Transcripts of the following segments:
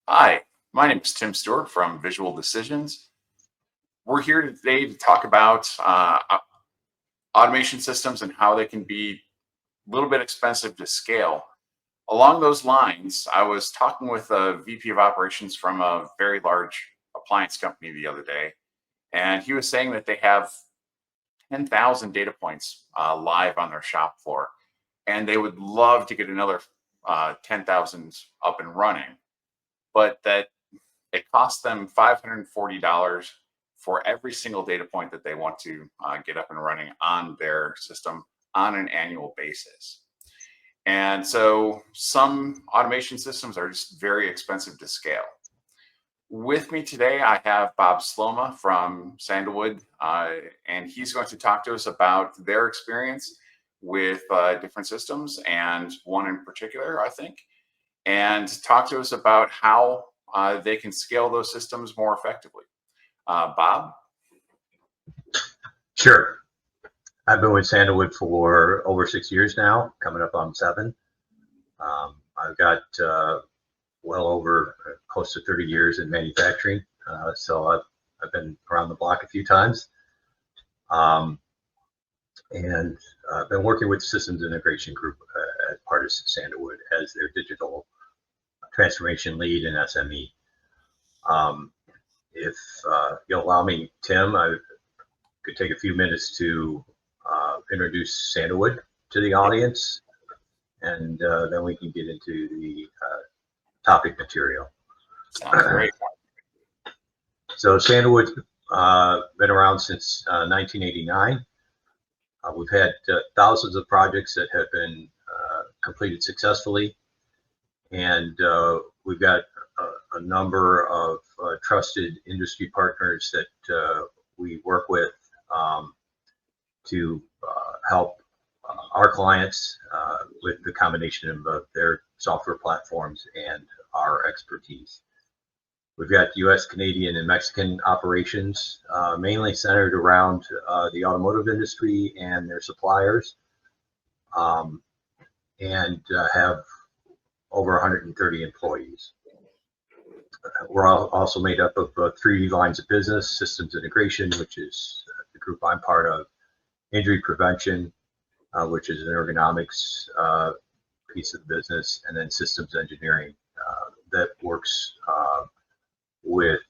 Hi, my name is Tim Stewart from Visual Decisions. We're here today to talk about automation systems and how they can be a little bit expensive to scale. Along those lines, I was talking with a VP of operations from a very large appliance company the other day, and he was saying that they have 10,000 data points live on their shop floor, and they would love to get another 10,000 up and running, but that it costs them $540 for every single data point that they want to get up and running on their system on an annual basis. And so some automation systems are just very expensive to scale. With me today, I have Bob Sloma from Sandalwood, and he's going to talk to us about their experience with different systems, and one in particular, I think, and talk to us about how they can scale those systems more effectively. Bob? Sure. I've been with Sandalwood for over 6 years now, coming up on 7. I've got well over close to 30 years in manufacturing, so I've been around the block a few times, and I've been working with the Systems Integration Group as part of Sandalwood as their digital transformation lead and SME. If you'll allow me, Tim, I could take a few minutes to introduce Sandalwood to the audience, and then we can get into the topic material. Sounds great. So Sandalwood's been around since 1989. We've had thousands of projects that have been completed successfully, and we've got a number of trusted industry partners that we work with to help our clients with the combination of their software platforms and our expertise. We've got US, Canadian, and Mexican operations, mainly centered around the automotive industry and their suppliers, and have over 130 employees. We're also made up of 3 lines of business: systems integration, which is the group I'm part of; injury prevention, which is an ergonomics piece of the business; and then systems engineering that works with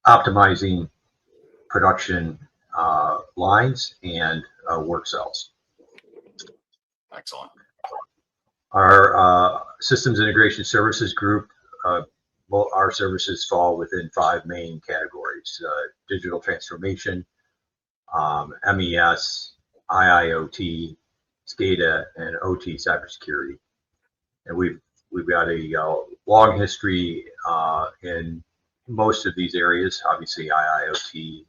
optimizing production lines and work cells. Excellent. Our systems integration services group, our services fall within 5 main categories: digital transformation, MES, IIoT, SCADA, and OT cybersecurity. And we've got a long history in most of these areas. Obviously, IIoT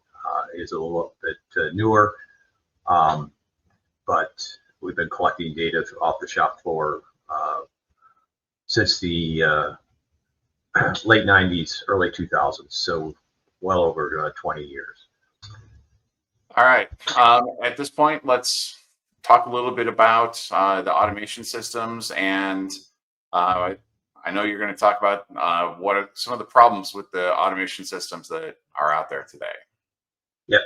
is a little bit newer, but we've been collecting data off the shop floor since the late 90s, early 2000s, so well over 20 years. All right. At this point, let's talk a little bit about the automation systems, and I know you're going to talk about what are some of the problems with the automation systems that are out there today. Yep.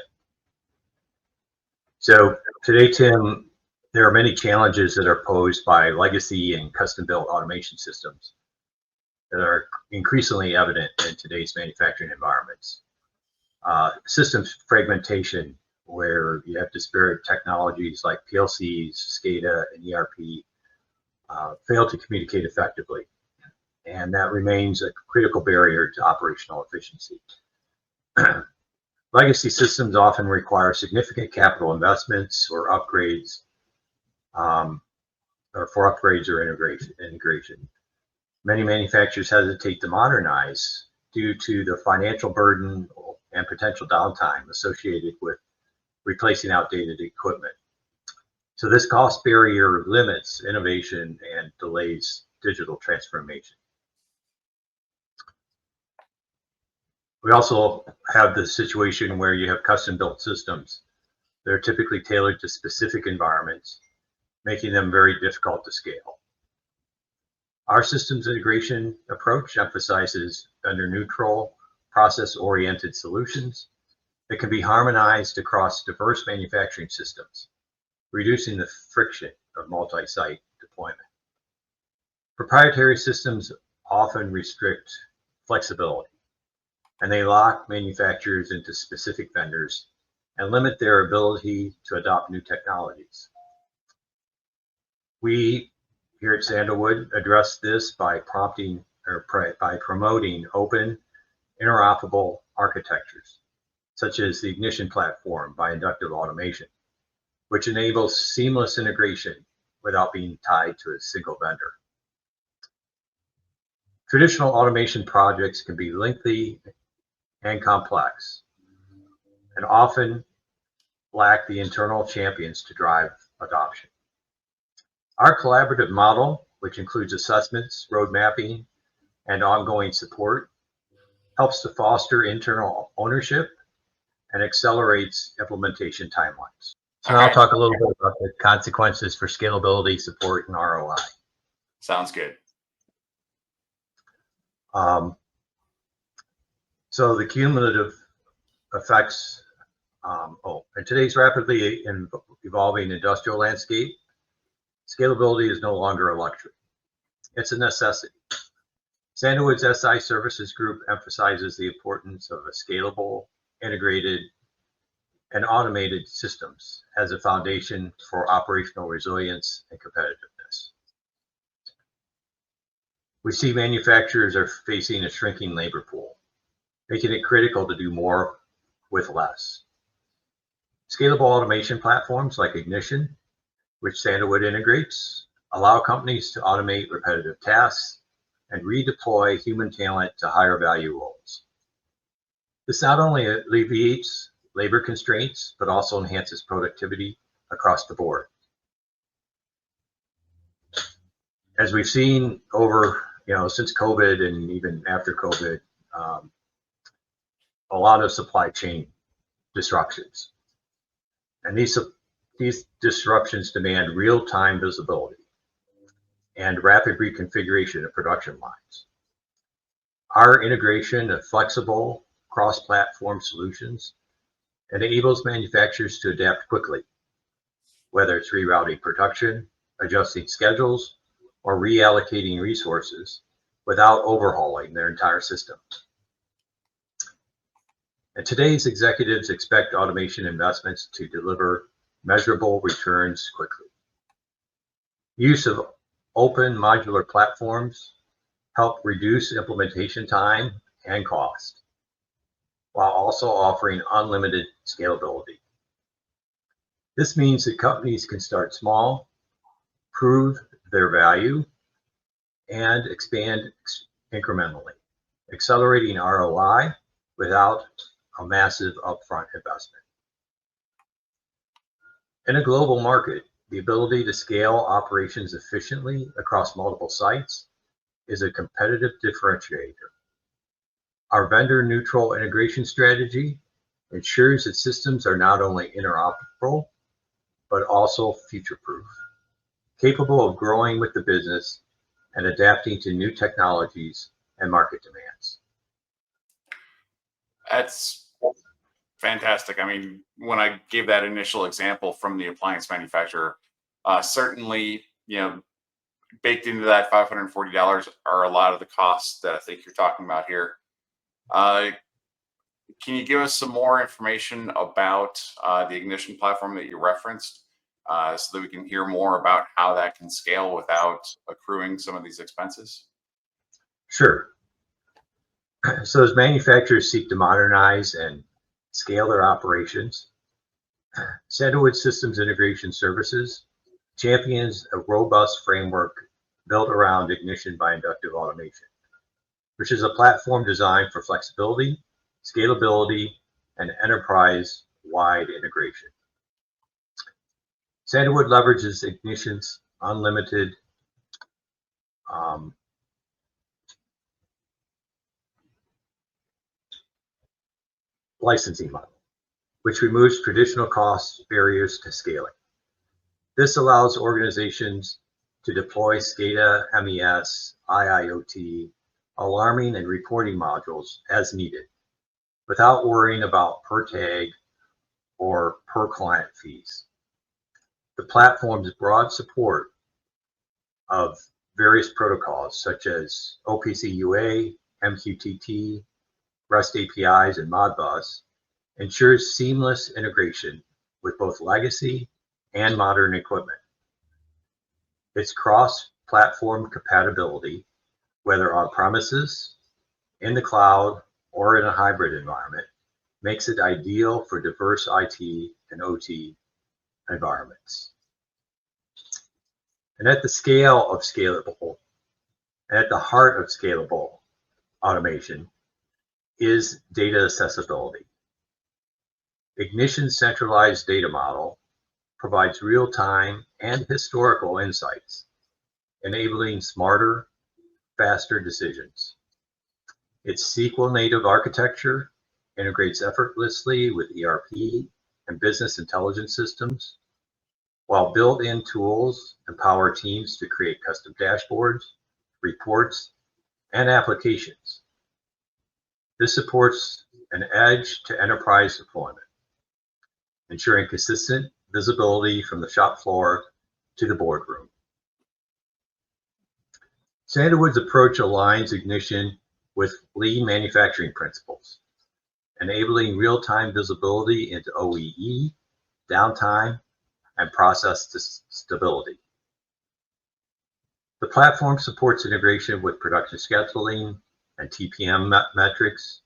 So today, Tim, there are many challenges that are posed by legacy and custom-built automation systems that are increasingly evident in today's manufacturing environments. Systems fragmentation, where you have disparate technologies like PLCs, SCADA, and ERP, fail to communicate effectively, and that remains a critical barrier to operational efficiency. Legacy systems often require significant capital investments or upgrades, or integration. Many manufacturers hesitate to modernize due to the financial burden and potential downtime associated with replacing outdated equipment. So this cost barrier limits innovation and delays digital transformation. We also have the situation where you have custom-built systems. They're typically tailored to specific environments, making them very difficult to scale. Our systems integration approach emphasizes vendor-neutral, process-oriented solutions that can be harmonized across diverse manufacturing systems, reducing the friction of multi-site deployment. Proprietary systems often restrict flexibility, and they lock manufacturers into specific vendors and limit their ability to adopt new technologies. We here at Sandalwood address this by promoting open, interoperable architectures, such as the Ignition platform by Inductive Automation, which enables seamless integration without being tied to a single vendor. Traditional automation projects can be lengthy and complex, and often lack the internal champions to drive adoption. Our collaborative model, which includes assessments, road mapping, and ongoing support, helps to foster internal ownership and accelerates implementation timelines. So now I'll talk a little bit about the consequences for scalability, support, and ROI. Sounds good. So the cumulative effects, in today's rapidly evolving industrial landscape, scalability is no longer a luxury. It's a necessity. Sandalwood's SI Services Group emphasizes the importance of a scalable, integrated, and automated systems as a foundation for operational resilience and competitiveness. We see manufacturers are facing a shrinking labor pool, making it critical to do more with less. Scalable automation platforms like Ignition, which Sandalwood integrates, allow companies to automate repetitive tasks and redeploy human talent to higher value roles. This not only alleviates labor constraints, but also enhances productivity across the board. As we've seen over, since COVID and even after COVID, a lot of supply chain disruptions. And these disruptions demand real-time visibility and rapid reconfiguration of production lines. Our integration of flexible cross-platform solutions enables manufacturers to adapt quickly, whether it's rerouting production, adjusting schedules, or reallocating resources without overhauling their entire system. And today's executives expect automation investments to deliver measurable returns quickly. Use of open modular platforms help reduce implementation time and cost, while also offering unlimited scalability. This means that companies can start small, prove their value, and expand incrementally, accelerating ROI without a massive upfront investment. In a global market, the ability to scale operations efficiently across multiple sites is a competitive differentiator. Our vendor-neutral integration strategy ensures that systems are not only interoperable, but also future-proof, capable of growing with the business and adapting to new technologies and market demands. That's fantastic. I mean, when I gave that initial example from the appliance manufacturer, certainly, baked into that $540 are a lot of the costs that I think you're talking about here. Can you give us some more information about the Ignition platform that you referenced, so that we can hear more about how that can scale without accruing some of these expenses? Sure. So as manufacturers seek to modernize and scale their operations, Sandalwood Systems Integration Services champions a robust framework built around Ignition by Inductive Automation, which is a platform designed for flexibility, scalability, and enterprise-wide integration. Sandalwood leverages Ignition's unlimited licensing model, which removes traditional cost barriers to scaling. This allows organizations to deploy SCADA, MES, IIoT, alarming and reporting modules as needed, without worrying about per tag or per client fees. The platform's broad support of various protocols such as OPC UA, MQTT, REST APIs, and Modbus ensures seamless integration with both legacy and modern equipment. Its cross-platform compatibility, whether on premises, in the cloud, or in a hybrid environment, makes it ideal for diverse IT and OT environments. And at the scale of scalable, at the heart of scalable automation is data accessibility. Ignition's centralized data model provides real-time and historical insights, enabling smarter, faster decisions. Its SQL native architecture integrates effortlessly with ERP and business intelligence systems, while built-in tools empower teams to create custom dashboards, reports, and applications. This supports an edge to enterprise deployment, ensuring consistent visibility from the shop floor to the boardroom. Sandalwood's approach aligns Ignition with lean manufacturing principles, enabling real-time visibility into OEE, downtime, and process stability. The platform supports integration with production scheduling and TPM metrics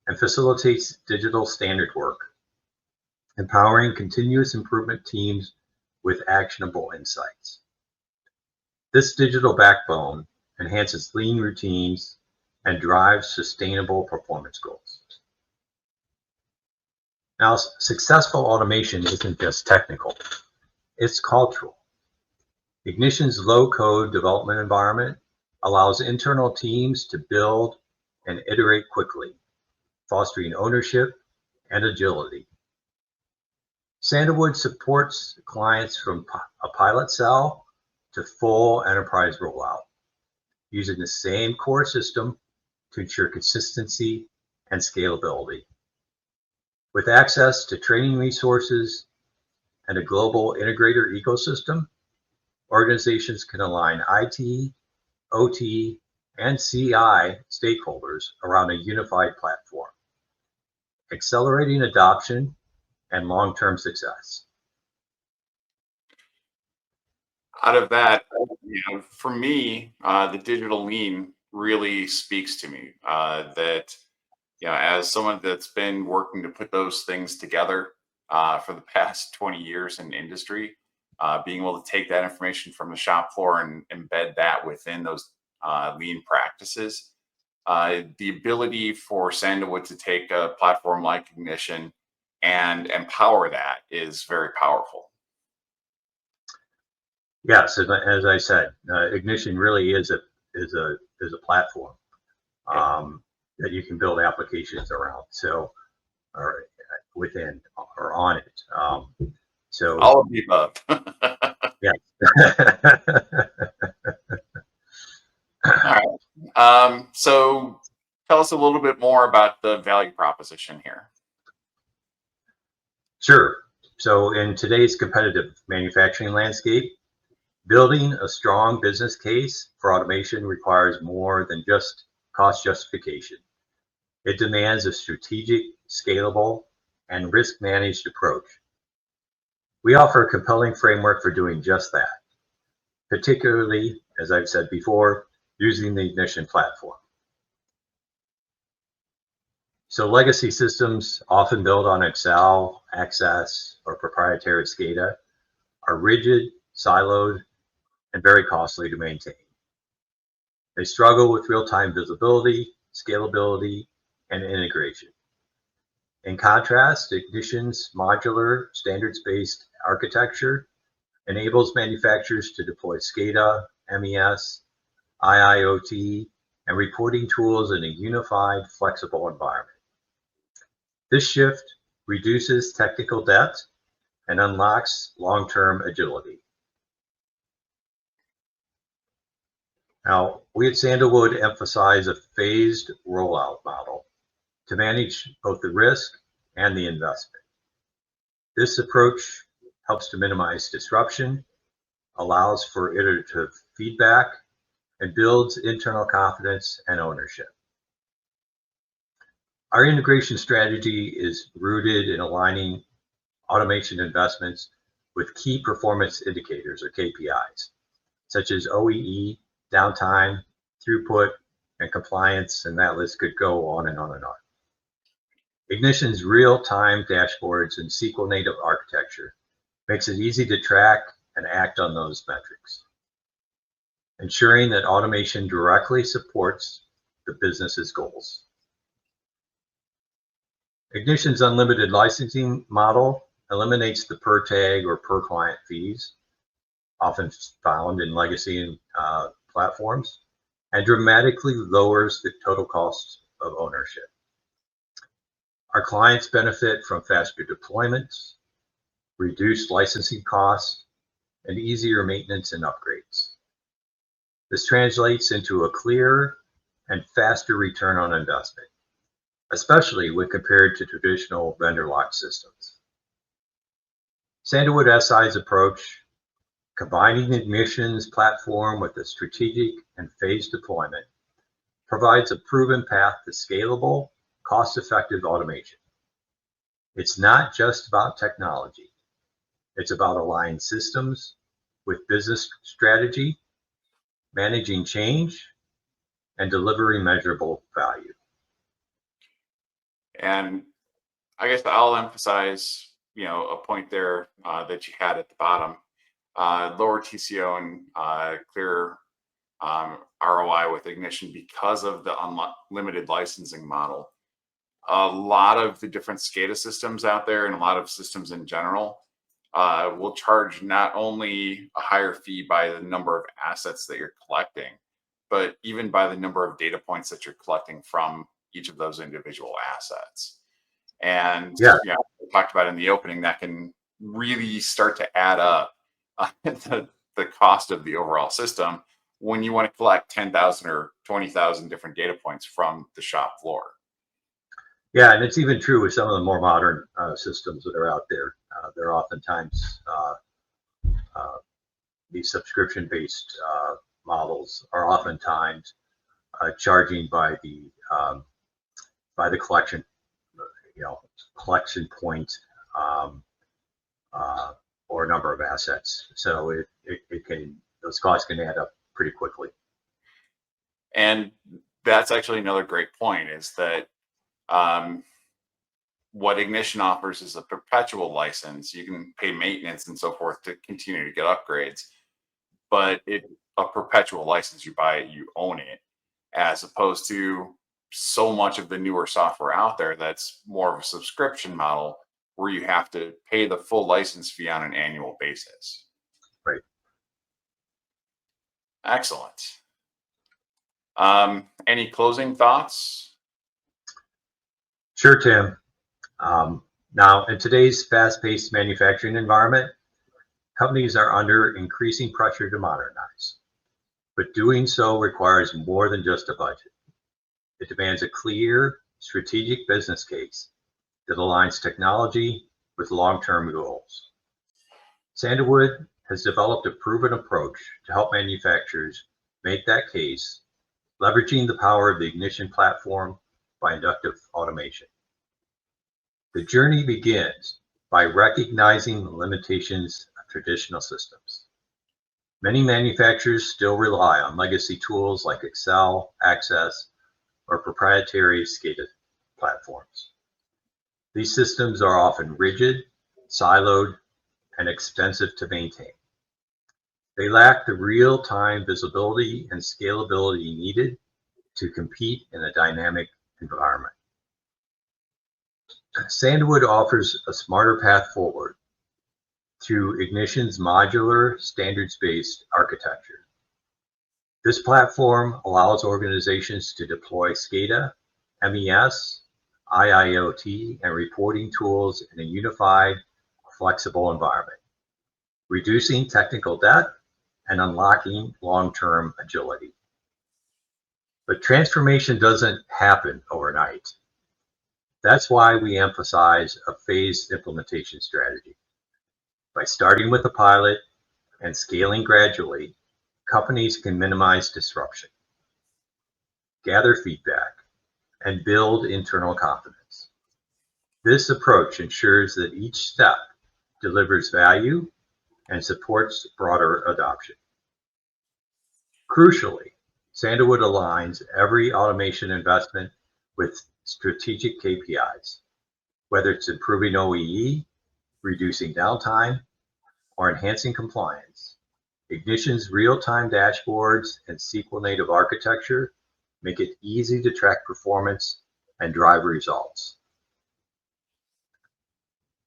and facilitates digital standard work, empowering continuous improvement teams with actionable insights. This digital backbone enhances lean routines and drives sustainable performance goals. Now, successful automation isn't just technical, it's cultural. Ignition's low-code development environment allows internal teams to build and iterate quickly, fostering ownership and agility. Sandalwood supports clients from a pilot cell to full enterprise rollout, using the same core system to ensure consistency and scalability. With access to training resources and a global integrator ecosystem, organizations can align IT, OT, and CI stakeholders around a unified platform, accelerating adoption and long-term success. Out of that, for me, the digital lean really speaks to me. That as someone that's been working to put those things together for the past 20 years in industry, being able to take that information from the shop floor and embed that within those lean practices, the ability for Sandalwood to take a platform like Ignition and empower that is very powerful. Yes, as I said, Ignition really is a platform that you can build applications around. So, or within or on it. So all of the above. Yeah. All right. So tell us a little bit more about the value proposition here. Sure. So in today's competitive manufacturing landscape, building a strong business case for automation requires more than just cost justification. It demands a strategic, scalable, and risk-managed approach. We offer a compelling framework for doing just that, particularly, as I've said before, using the Ignition platform. So legacy systems, often built on Excel, Access, or proprietary SCADA, are rigid, siloed, and very costly to maintain. They struggle with real-time visibility, scalability, and integration. In contrast, Ignition's modular, standards-based architecture enables manufacturers to deploy SCADA, MES, IIoT, and reporting tools in a unified, flexible environment. This shift reduces technical debt and unlocks long-term agility. Now, we at Sandalwood emphasize a phased rollout model to manage both the risk and the investment. This approach helps to minimize disruption, allows for iterative feedback, and builds internal confidence and ownership. Our integration strategy is rooted in aligning automation investments with key performance indicators or KPIs, such as OEE, downtime, throughput, and compliance, and that list could go on and on and on. Ignition's real-time dashboards and SQL native architecture makes it easy to track and act on those metrics, ensuring that automation directly supports the business's goals. Ignition's unlimited licensing model eliminates the per tag or per client fees, often found in legacy platforms, and dramatically lowers the total cost of ownership. Our clients benefit from faster deployments, reduced licensing costs, and easier maintenance and upgrades. This translates into a clearer and faster return on investment, especially when compared to traditional vendor-locked systems. Sandalwood SI's approach, combining Ignition's platform with a strategic and phased deployment, provides a proven path to scalable, cost-effective automation. It's not just about technology. It's about aligning systems with business strategy, managing change, and delivering measurable value. And I guess I'll emphasize, a point there that you had at the bottom, lower TCO and clear ROI with Ignition because of the unlimited licensing model. A lot of the different SCADA systems out there and a lot of systems in general will charge not only a higher fee by the number of assets that you're collecting, but even by the number of data points that you're collecting from each of those individual assets. And we talked about in the opening, that can really start to add up the cost of the overall system when you want to collect 10,000 or 20,000 different data points from the shop floor. Yeah, and it's even true with some of the more modern systems that are out there. They're oftentimes, these subscription-based models are oftentimes charging by the collection, collection point or number of assets. So it can, those costs can add up pretty quickly. And that's actually another great point, is that what Ignition offers is a perpetual license. You can pay maintenance and so forth to continue to get upgrades, but a perpetual license, you buy it, you own it, as opposed to so much of the newer software out there that's more of a subscription model where you have to pay the full license fee on an annual basis. Right. Excellent. Any closing thoughts? Sure, Tim. Now, in today's fast-paced manufacturing environment, companies are under increasing pressure to modernize, but doing so requires more than just a budget. It demands a clear, strategic business case that aligns technology with long-term goals. Sandalwood has developed a proven approach to help manufacturers make that case, leveraging the power of the Ignition platform by inductive automation. The journey begins by recognizing the limitations of traditional systems. Many manufacturers still rely on legacy tools like Excel, Access, or proprietary SCADA platforms. These systems are often rigid, siloed, and expensive to maintain. They lack the real-time visibility and scalability needed to compete in a dynamic environment. Sandalwood offers a smarter path forward through Ignition's modular, standards-based architecture. This platform allows organizations to deploy SCADA, MES, IIoT, and reporting tools in a unified, flexible environment, reducing technical debt and unlocking long-term agility. But transformation doesn't happen overnight. That's why we emphasize a phased implementation strategy. By starting with a pilot and scaling gradually, companies can minimize disruption, gather feedback, and build internal confidence. This approach ensures that each step delivers value and supports broader adoption. Crucially, Sandalwood aligns every automation investment with strategic KPIs, whether it's improving OEE, reducing downtime, or enhancing compliance. Ignition's real-time dashboards and SQL native architecture make it easy to track performance and drive results.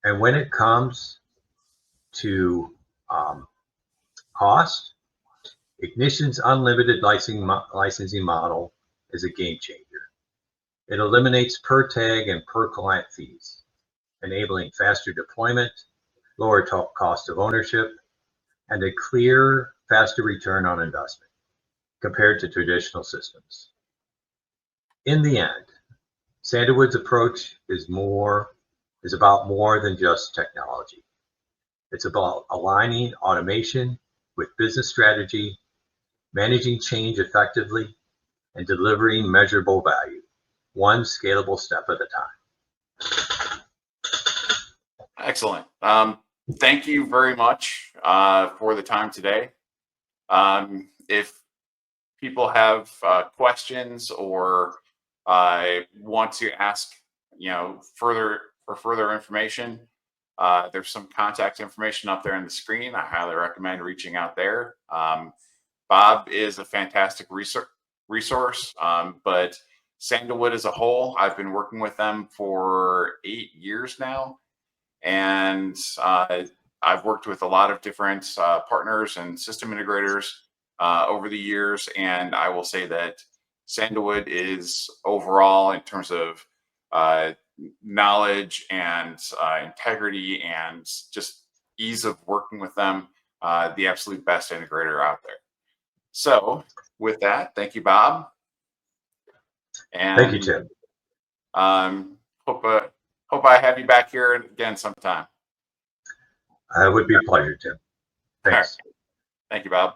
And when it comes to cost, Ignition's unlimited licensing model is a game changer. It eliminates per tag and per client fees, enabling faster deployment, lower cost of ownership, and a clear, faster return on investment compared to traditional systems. In the end, Sandalwood's approach is about more than just technology. It's about aligning automation with business strategy, managing change effectively, and delivering measurable value, one scalable step at a time. Excellent. Thank you very much for the time today. If people have questions or want to ask, further information, there's some contact information up there on the screen. I highly recommend reaching out there. Bob is a fantastic resource, but Sandalwood as a whole, I've been working with them for 8 years now. And I've worked with a lot of different partners and system integrators over the years. And I will say that Sandalwood is overall, in terms of knowledge and integrity and just ease of working with them, the absolute best integrator out there. So with that, thank you, Bob. And thank you, Tim. Hope I have you back here again sometime. It would be a pleasure, Tim. Thanks. Right. Thank you, Bob.